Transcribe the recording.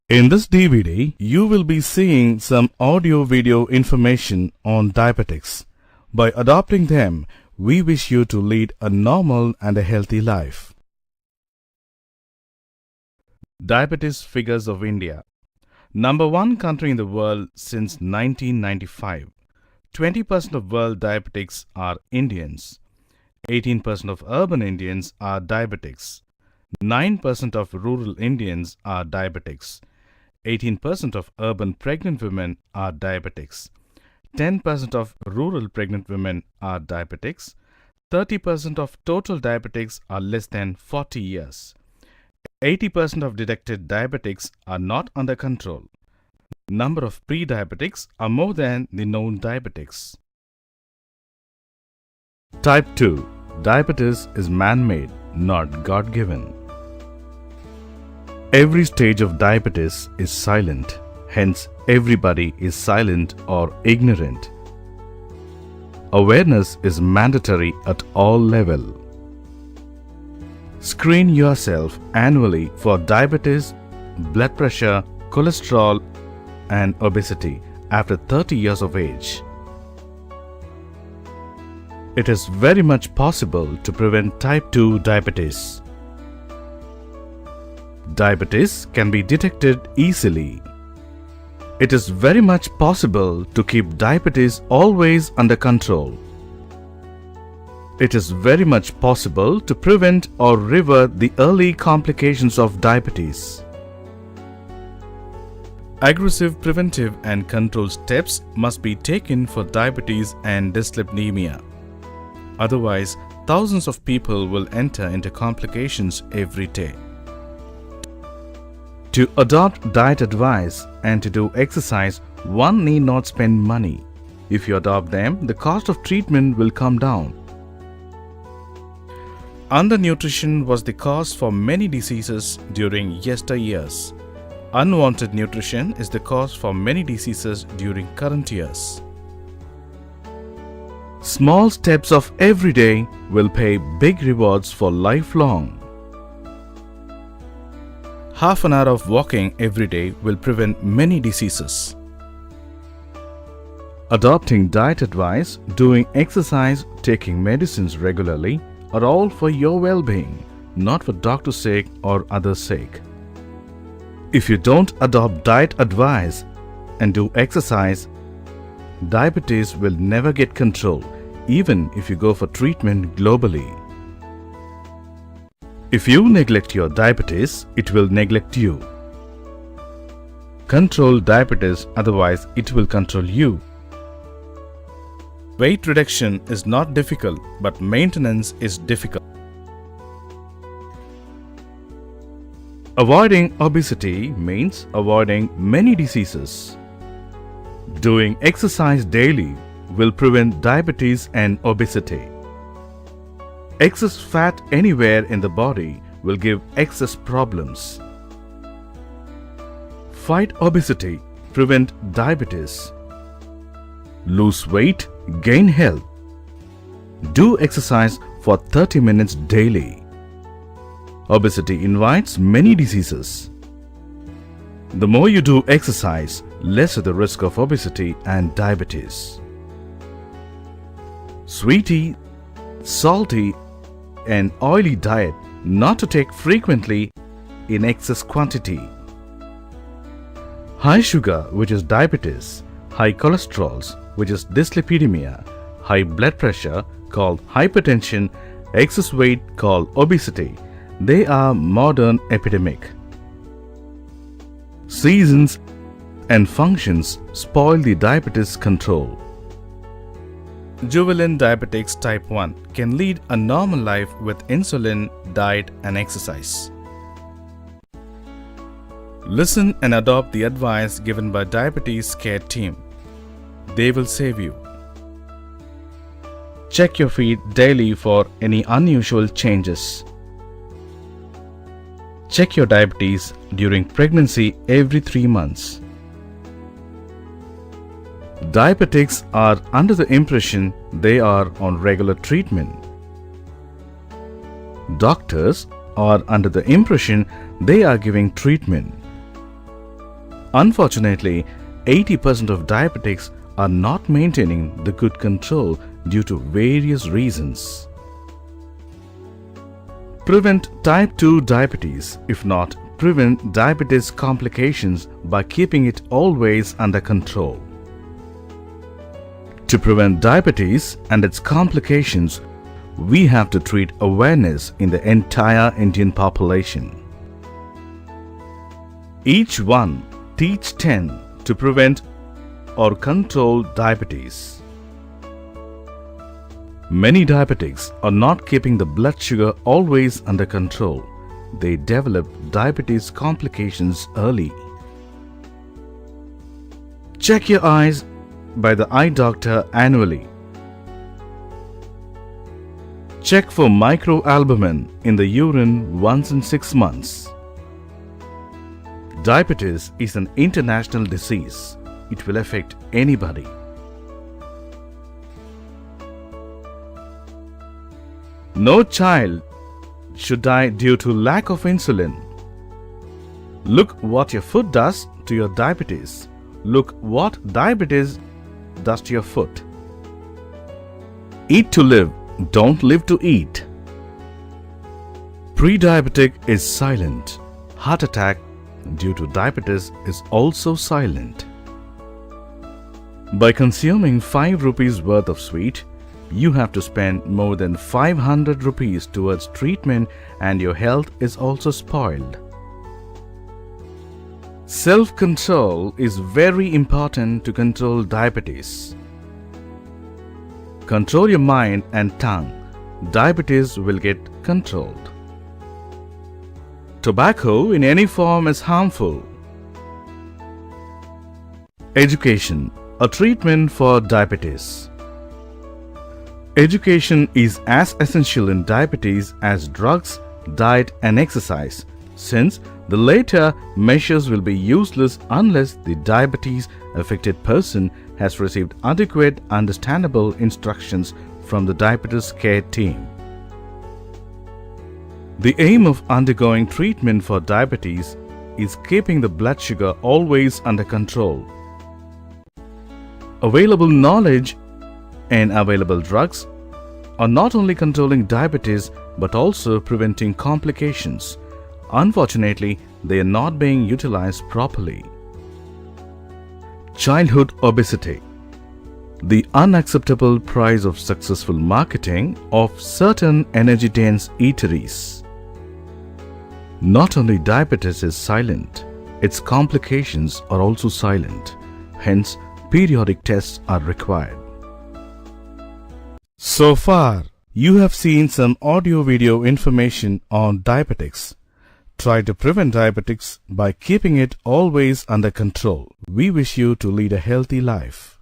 In this DVD, you will be seeing some audio-video information on diabetics. By adopting them, we wish you to lead a normal and a healthy life. Diabetes figures of India. Number 1 country in the world since 1995. 20% of world diabetics are Indians. 18% of urban Indians are diabetics. 9% of rural Indians are diabetics. 18% of urban pregnant women are diabetics. 10% of rural pregnant women are diabetics. 30% of total diabetics are less than 40 years. 80% of detected diabetics are not under control. Number of pre-diabetics are more than the known diabetics. Type 2. Diabetes is man-made, not God-given. Every stage of diabetes is silent, hence everybody is silent or ignorant. Awareness is mandatory at all levels. Screen yourself annually for diabetes, blood pressure, cholesterol and obesity after 30 years of age. It is very much possible to prevent type 2 diabetes. Diabetes can be detected easily. It is very much possible to keep diabetes always under control. It is very much possible to prevent or revert the early complications of diabetes. Aggressive preventive and control steps must be taken for diabetes and dyslipidemia. Otherwise, thousands of people will enter into complications every day. To adopt diet advice and to do exercise, one need not spend money. If you adopt them, the cost of treatment will come down. Undernutrition was the cause for many diseases during yesteryears. Unwanted nutrition is the cause for many diseases during current years. Small steps of every day will pay big rewards for lifelong. Half an hour of walking every day will prevent many diseases. Adopting diet advice, doing exercise, taking medicines regularly are all for your well-being, not for doctor's sake or others' sake. If you don't adopt diet advice and do exercise, diabetes will never get control, even if you go for treatment globally. If you neglect your diabetes, it will neglect you. Control diabetes, otherwise it will control you. Weight reduction is not difficult, but maintenance is difficult. Avoiding obesity means avoiding many diseases. Doing exercise daily will prevent diabetes and obesity. Excess fat anywhere in the body will give excess problems. Fight obesity, prevent diabetes. Lose weight, gain health. Do exercise for 30 minutes daily. Obesity invites many diseases. The more you do exercise, less is the risk of obesity and diabetes. Sweetie, salty and oily diet not to take frequently in excess quantity. High sugar, which is diabetes, high cholesterol, which is dyslipidemia, high blood pressure called hypertension, excess weight called obesity, they are modern epidemic. Seasons and functions spoil the diabetes control. Juvenile diabetics type 1 can lead a normal life with insulin, diet and exercise. Listen and adopt the advice given by Diabetes Care Team. They will save you. Check your feed daily for any unusual changes. Check your diabetes during pregnancy every 3 months. Diabetics are under the impression they are on regular treatment. Doctors are under the impression they are giving treatment. Unfortunately, 80% of diabetics are not maintaining the good control due to various reasons. Prevent type 2 diabetes, if not, prevent diabetes complications by keeping it always under control. To prevent diabetes and its complications, we have to treat awareness in the entire Indian population. Each one teach 10 to prevent or control diabetes. Many diabetics are not keeping the blood sugar always under control. They develop diabetes complications early. Check your eyes by the eye doctor annually. Check for microalbumin in the urine once in 6 months. Diabetes is an international disease. It will affect anybody. No child should die due to lack of insulin. Look what your food does to your diabetes. Look what diabetes does to your foot. Eat to live, don't live to eat. Pre-diabetic is silent. Heart attack due to diabetes is also silent. By consuming 5 rupees worth of sweet, you have to spend more than 500 rupees towards treatment and your health is also spoiled. Self-control is very important to control diabetes. Control your mind and tongue. Diabetes will get controlled. Tobacco in any form is harmful. Education, a treatment for diabetes. Education is as essential in diabetes as drugs, diet and exercise, since the latter measures will be useless unless the diabetes affected person has received adequate, understandable instructions from the diabetes care team. The aim of undergoing treatment for diabetes is keeping the blood sugar always under control. Available knowledge and available drugs are not only controlling diabetes but also preventing complications. Unfortunately, they are not being utilized properly. Childhood obesity. The unacceptable price of successful marketing of certain energy-dense eateries. Not only diabetes is silent, its complications are also silent. Hence, periodic tests are required. So far, you have seen some audio-video information on diabetics. Try to prevent diabetics by keeping it always under control. We wish you to lead a healthy life.